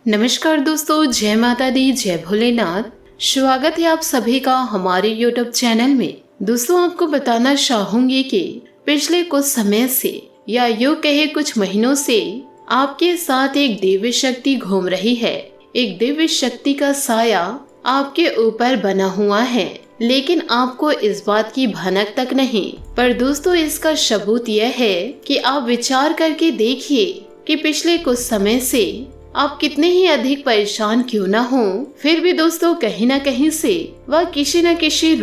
नमस्कार दोस्तों, जय माता दी, जय भोलेनाथ। स्वागत है आप सभी का हमारे YouTube चैनल में। दोस्तों, आपको बताना चाहूंगी कि पिछले कुछ समय से या यूँ कहे कुछ महीनों से आपके साथ एक दिव्य शक्ति घूम रही है। एक दिव्य शक्ति का साया आपके ऊपर बना हुआ है, लेकिन आपको इस बात की भनक तक नहीं। पर दोस्तों, इसका सबूत यह है कि आप विचार करके देखिए कि पिछले कुछ समय से आप कितने ही अधिक परेशान क्यों ना हो, फिर भी दोस्तों कहीं न कहीं से वह किसी न किसी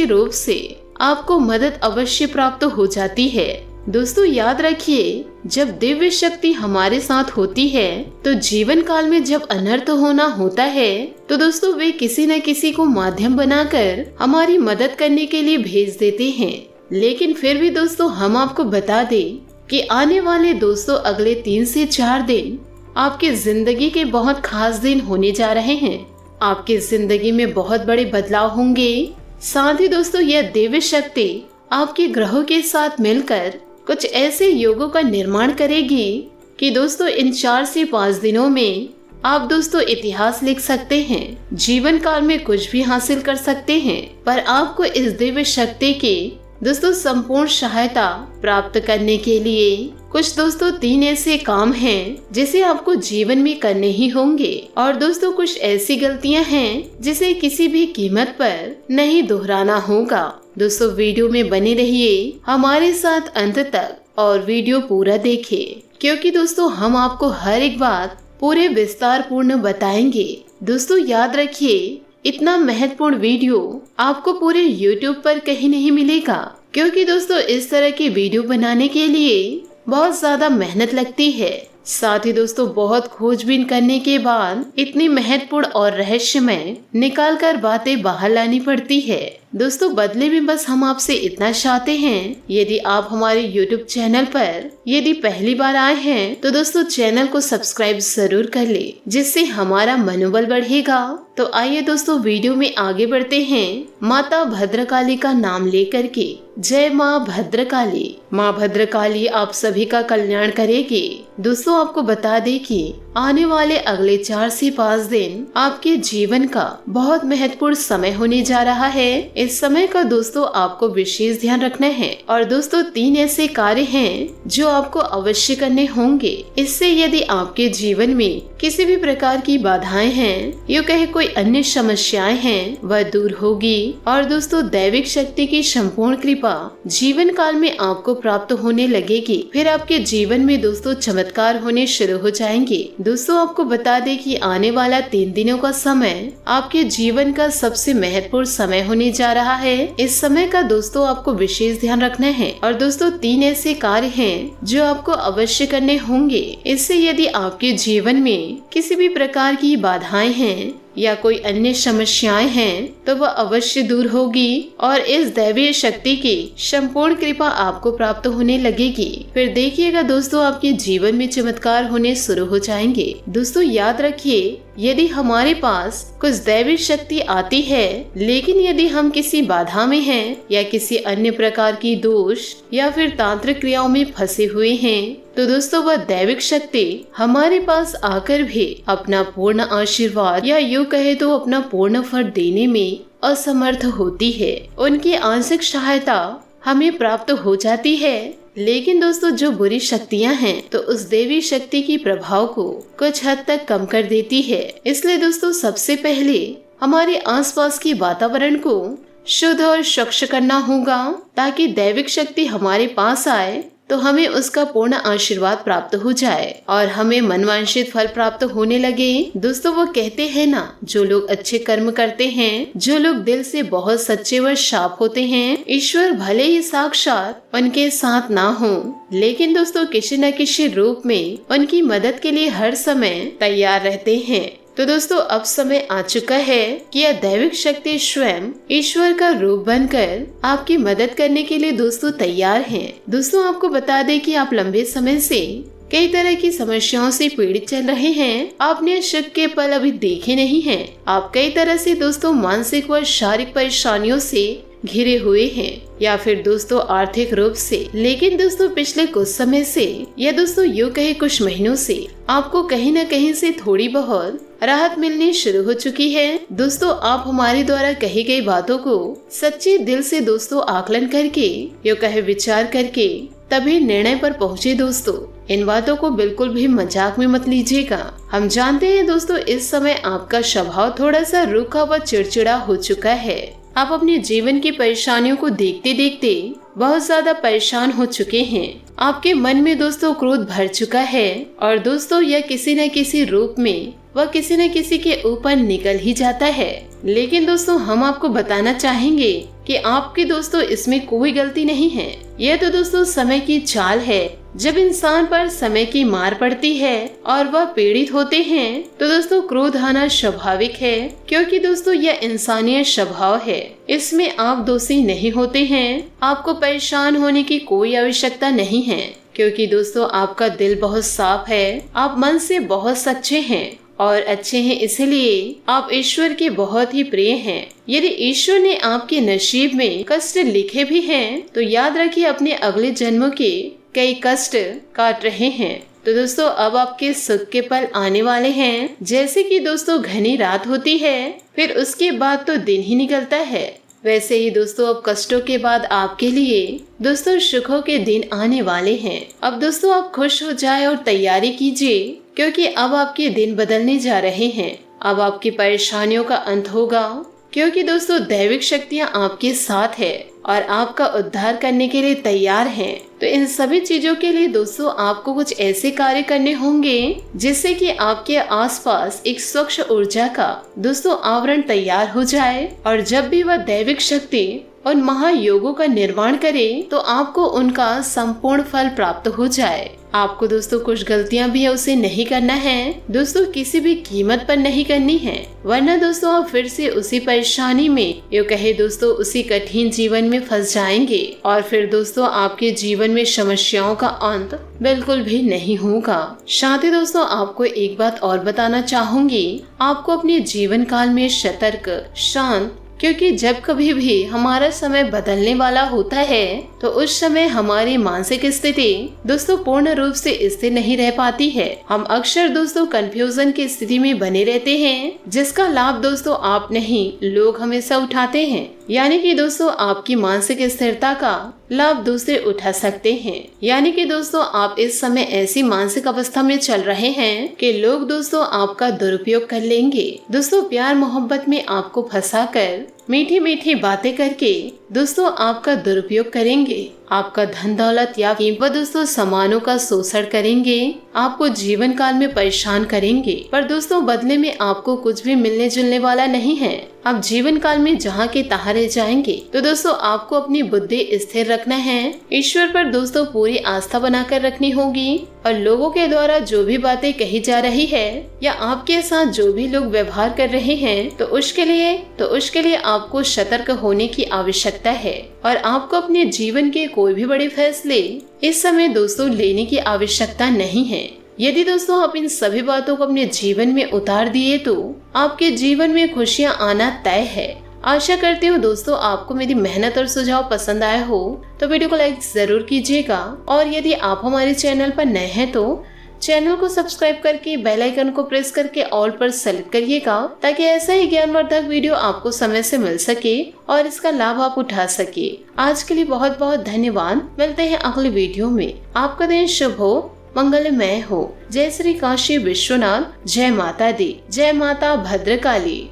रूप से आपको मदद अवश्य प्राप्त हो जाती है। दोस्तों याद रखिए, जब दिव्य शक्ति हमारे साथ होती है तो जीवन काल में जब अनर्थ होना होता है तो दोस्तों वे किसी न किसी को माध्यम बनाकर हमारी मदद करने के लिए भेज देते हैं। लेकिन फिर भी दोस्तों हम आपको बता दें कि आने वाले दोस्तों अगले 3 से 4 दिन आपकी जिंदगी के बहुत खास दिन होने जा रहे हैं। आपकी जिंदगी में बहुत बड़े बदलाव होंगे। साथ ही दोस्तों यह दिव्य शक्ति आपके ग्रहों के साथ मिलकर कुछ ऐसे योगों का निर्माण करेगी कि दोस्तों इन 4 से 5 दिनों में आप दोस्तों इतिहास लिख सकते हैं, जीवन काल में कुछ भी हासिल कर सकते हैं। पर आपको इस दिव्य शक्ति की दोस्तों संपूर्ण सहायता प्राप्त करने के लिए कुछ दोस्तों 3 ऐसे काम हैं जिसे आपको जीवन में करने ही होंगे। और दोस्तों कुछ ऐसी गलतियां हैं जिसे किसी भी कीमत पर नहीं दोहराना होगा। दोस्तों वीडियो में बने रहिए हमारे साथ अंत तक और वीडियो पूरा देखिए, क्योंकि दोस्तों हम आपको हर एक बात पूरे विस्तार पूर्ण बताएंगे। दोस्तों याद रखिए, इतना महत्वपूर्ण वीडियो आपको पूरे YouTube पर कहीं नहीं मिलेगा, क्योंकि दोस्तों इस तरह की वीडियो बनाने के लिए बहुत ज्यादा मेहनत लगती है। साथ ही दोस्तों बहुत खोजबीन करने के बाद इतनी महत्वपूर्ण और रहस्यमय निकाल कर बातें बाहर लानी पड़ती है। दोस्तों बदले में बस हम आपसे इतना चाहते हैं, यदि आप हमारे YouTube चैनल पर यदि पहली बार आए हैं तो दोस्तों चैनल को सब्सक्राइब जरूर कर ले, जिससे हमारा मनोबल बढ़ेगा। तो आइए दोस्तों वीडियो में आगे बढ़ते हैं माता भद्रकाली का नाम लेकर के। जय माँ भद्रकाली। माँ भद्रकाली आप सभी का कल्याण करेगी। दोस्तों आपको बता दें कि आने वाले अगले 4 से 5 दिन आपके जीवन का बहुत महत्वपूर्ण समय होने जा रहा है। इस समय का दोस्तों आपको विशेष ध्यान रखना है। और दोस्तों 3 ऐसे कार्य हैं जो आपको अवश्य करने होंगे। इससे यदि आपके जीवन में किसी भी प्रकार की बाधाएं हैं, यूँ कहे कोई अन्य समस्याएं हैं, वह दूर होगी। और दोस्तों दैविक शक्ति की संपूर्ण कृपा जीवन काल में आपको प्राप्त होने लगेगी। फिर आपके जीवन में दोस्तों चमत्कार होने शुरू हो जाएंगे। दोस्तों आपको बता दें कि आने वाला 3 दिनों का समय आपके जीवन का सबसे महत्वपूर्ण समय होने जा रहा है। इस समय का दोस्तों आपको विशेष ध्यान रखना है। और दोस्तों 3 ऐसे कार्य हैं जो आपको अवश्य करने होंगे। इससे यदि आपके जीवन में किसी भी प्रकार की बाधाएं हैं या कोई अन्य समस्याएं हैं तो वह अवश्य दूर होगी और इस दैवीय शक्ति की संपूर्ण कृपा आपको प्राप्त होने लगेगी। फिर देखिएगा दोस्तों आपके जीवन में चमत्कार होने शुरू हो जाएंगे। दोस्तों याद रखिए, यदि हमारे पास कुछ दैवी शक्ति आती है, लेकिन यदि हम किसी बाधा में हैं या किसी अन्य प्रकार की दोष या फिर तांत्रिक क्रियाओं में फंसे हुए हैं, तो दोस्तों वह दैविक शक्ति हमारे पास आकर भी अपना पूर्ण आशीर्वाद या यूँ कहे तो अपना पूर्ण फल देने में असमर्थ होती है। उनकी आंशिक सहायता हमें प्राप्त हो जाती है, लेकिन दोस्तों जो बुरी शक्तियां हैं तो उस देवी शक्ति की प्रभाव को कुछ हद तक कम कर देती है। इसलिए दोस्तों सबसे पहले हमारे आसपास के वातावरण को शुद्ध और स्वच्छ करना होगा, ताकि दैविक शक्ति हमारे पास आए तो हमें उसका पूर्ण आशीर्वाद प्राप्त हो जाए और हमें मनवांछित फल प्राप्त होने लगे। दोस्तों वो कहते हैं ना, जो लोग अच्छे कर्म करते हैं, जो लोग दिल से बहुत सच्चे व साफ होते हैं, ईश्वर भले ही साक्षात उनके साथ ना हो, लेकिन दोस्तों किसी न किसी रूप में उनकी मदद के लिए हर समय तैयार रहते हैं। तो दोस्तों अब समय आ चुका है कि यह दैविक शक्ति स्वयं ईश्वर का रूप बनकर आपकी मदद करने के लिए दोस्तों तैयार हैं। दोस्तों आपको बता दें कि आप लंबे समय से कई तरह की समस्याओं से पीड़ित चल रहे हैं। आपने सुख के पल अभी देखे नहीं हैं। आप कई तरह से दोस्तों मानसिक व शारीरिक परेशानियों से घिरे हुए हैं। या फिर दोस्तों आर्थिक रूप से, लेकिन दोस्तों पिछले कुछ समय से या दोस्तों यूँ कहे कुछ महीनों से आपको कहीं न कहीं से थोड़ी बहुत राहत मिलनी शुरू हो चुकी है। दोस्तों आप हमारे द्वारा कही गई बातों को सच्चे दिल से दोस्तों आकलन करके, यूँ कहे विचार करके तभी निर्णय पर पहुँचे। दोस्तों इन बातों को बिल्कुल भी मजाक में मत लीजिएगा। हम जानते हैं दोस्तों इस समय आपका स्वभाव थोड़ा सा रूखा व चिड़चिड़ा हो चुका है। आप अपने जीवन की परेशानियों को देखते देखते बहुत ज्यादा परेशान हो चुके हैं। आपके मन में दोस्तों क्रोध भर चुका है और दोस्तों यह किसी न किसी रूप में वह किसी न किसी के ऊपर निकल ही जाता है। लेकिन दोस्तों हम आपको बताना चाहेंगे कि आपके दोस्तों इसमें कोई गलती नहीं है। यह तो दोस्तों समय की चाल है। जब इंसान पर समय की मार पड़ती है और वह पीड़ित होते हैं तो दोस्तों क्रोध आना स्वाभाविक है, क्योंकि दोस्तों यह इंसानी स्वभाव है। इसमें आप दोषी नहीं होते हैं। आपको परेशान होने की कोई आवश्यकता नहीं है, क्योंकि दोस्तों आपका दिल बहुत साफ है। आप मन से बहुत सच्चे हैं और अच्छे हैं, इसलिए आप ईश्वर के बहुत ही प्रिय हैं। यदि ईश्वर ने आपके नसीब में कष्ट लिखे भी हैं तो याद रखिए अपने अगले जन्मों के कई कष्ट काट रहे हैं। तो दोस्तों अब आपके सुख के पल आने वाले हैं। जैसे कि दोस्तों घनी रात होती है फिर उसके बाद तो दिन ही निकलता है, वैसे ही दोस्तों अब कष्टों के बाद आपके लिए दोस्तों सुखों के दिन आने वाले हैं। अब दोस्तों आप खुश हो जाए और तैयारी कीजिए, क्योंकि अब आपके दिन बदलने जा रहे हैं। अब आपकी परेशानियों का अंत होगा, क्योंकि दोस्तों दैविक शक्तियाँ आपके साथ है और आपका उद्धार करने के लिए तैयार हैं। तो इन सभी चीजों के लिए दोस्तों आपको कुछ ऐसे कार्य करने होंगे जिससे कि आपके आसपास एक स्वच्छ ऊर्जा का दोस्तों आवरण तैयार हो जाए, और जब भी वह दैविक शक्ति उन महायोगों का निर्माण करे तो आपको उनका संपूर्ण फल प्राप्त हो जाए। आपको दोस्तों कुछ गलतियां भी है उसे नहीं करना है, दोस्तों किसी भी कीमत पर नहीं करनी है, वरना दोस्तों आप फिर से उसी परेशानी में, यूँ कहे दोस्तों उसी कठिन जीवन में फंस जाएंगे और फिर दोस्तों आपके जीवन में समस्याओं का अंत बिल्कुल भी नहीं होगा। साथ ही दोस्तों आपको एक बात और बताना चाहूंगी, आपको अपने जीवन काल में सतर्क, शांत, क्योंकि जब कभी भी हमारा समय बदलने वाला होता है तो उस समय हमारी मानसिक स्थिति दोस्तों पूर्ण रूप से स्थिर नहीं रह पाती है। हम अक्सर दोस्तों कंफ्यूजन की स्थिति में बने रहते हैं, जिसका लाभ दोस्तों आप नहीं लोग हमेशा उठाते हैं। यानी कि दोस्तों आपकी मानसिक स्थिरता का लाभ दूसरे उठा सकते हैं। यानी कि दोस्तों आप इस समय ऐसी मानसिक अवस्था में चल रहे हैं कि लोग दोस्तों आपका दुरुपयोग कर लेंगे। दोस्तों प्यार मोहब्बत में आपको फंसाकर मीठी मीठी बातें करके दोस्तों आपका दुरुपयोग करेंगे, आपका धन दौलत या कीमती दोस्तों सामानों का शोषण करेंगे, आपको जीवन काल में परेशान करेंगे, पर दोस्तों बदले में आपको कुछ भी मिलने जुलने वाला नहीं है। आप जीवन काल में जहाँ के तहाँ रह जाएंगे। तो दोस्तों आपको अपनी बुद्धि स्थिर रखना है, ईश्वर पर दोस्तों पूरी आस्था बनाकर रखनी होगी, और लोगों के द्वारा जो भी बातें कही जा रही है या आपके साथ जो भी लोग व्यवहार कर रहे हैं तो उसके लिए आपको सतर्क होने की आवश्यकता है, और आपको अपने जीवन के कोई भी बड़े फैसले इस समय दोस्तों लेने की आवश्यकता नहीं है। यदि दोस्तों आप इन सभी बातों को अपने जीवन में उतार दिए तो आपके जीवन में खुशियां आना तय है। आशा करती हूँ दोस्तों आपको मेरी मेहनत और सुझाव पसंद आया हो तो वीडियो को लाइक जरूर कीजिएगा, और यदि आप हमारे चैनल पर नए हैं तो चैनल को सब्सक्राइब करके बेल आइकन को प्रेस करके ऑल पर सेलेक्ट करिएगा, ताकि ऐसा ही ज्ञानवर्धक वीडियो आपको समय से मिल सके और इसका लाभ आप उठा सके। आज के लिए बहुत बहुत धन्यवाद। मिलते हैं अगले वीडियो में। आपका दिन शुभ हो, मंगलमय हो। जय श्री काशी विश्वनाथ। जय माता दी। जय माता भद्रकाली।